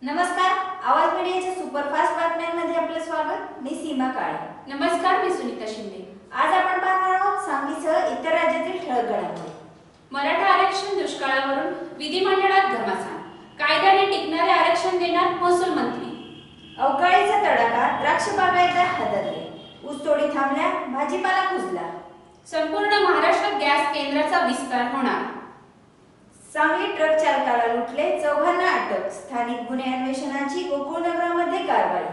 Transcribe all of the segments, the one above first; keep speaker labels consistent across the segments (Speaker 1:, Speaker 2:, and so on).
Speaker 1: नमस्कार, आवाज मीडियाच्या सुपरफास्ट बातम्यांमध्ये आपलं स्वागत। मी सीमा काळे।
Speaker 2: नमस्कार, मी सुनीता शिंदे।
Speaker 1: आज आपण पाहणार आहोत सांगलीसह इतर राज्यातील ठळक घडामोडी।
Speaker 2: मराठा आरक्षण दुष्काळावरून विधिमंडळात घमासान, कायद्याने टिकणारे आरक्षण देणार महसूल मंत्री।
Speaker 1: अवकाळीचा तडाखा, द्राक्ष बागायतदार हादरले, ऊसतोडी थांबल्या, भाजीपाला कुजला।
Speaker 2: संपूर्ण महाराष्ट्रात गॅस केंद्राचा विस्तार होणार।
Speaker 1: सांगली ट्रक चालकाला लुटले, चौघांना अटक, स्थानिक गुन्हे अन्वेषणाची गोकुळनगरामध्ये कारवाई।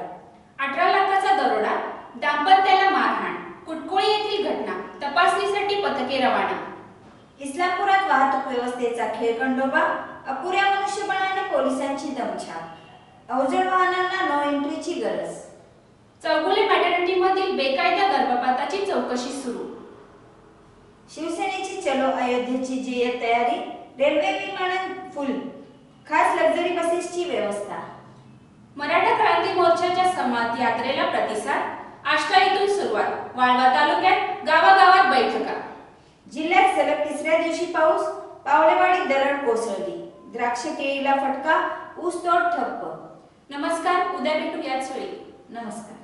Speaker 2: 18 लाखाचा दरोडा, दाम्पत्याला मारहाण, कुटकोळी येथील घटना, तपासणीसाठी पथके रवाना।
Speaker 1: इस्लामपुरात वाहतूक व्यवस्थेचा खेळखंडोबा, अपुऱ्या मनुष्यबळाने पोलिसांची दमछाक, अवजड वाहनांना नो एंट्रीची गरज।
Speaker 2: चौगुले मॅटर्निटीमधील बेकायदा गर्भपाताची चौकशी सुरू।
Speaker 1: शिवसेनेची चलो अयोध्येची जय्यत तयारी, रेल्वे विमानन फुल, खास लक्झरी बसेसची व्यवस्था।
Speaker 2: मराठा क्रांती मोर्चाच्या संवाद यात्रेला प्रतिसाद, आष्टा येथून सुरुवात, वाळवा तालुक्यात गावागावात बैठका।
Speaker 1: जिल्ह्यात सलग तिसऱ्या दिवशी पाऊस, पावलेवाडीत दरड कोसळली, द्राक्ष केळीला फटका, ऊसतोड ठप्प।
Speaker 2: नमस्कार, उद्या भेटू याच वेळी।
Speaker 1: नमस्कार।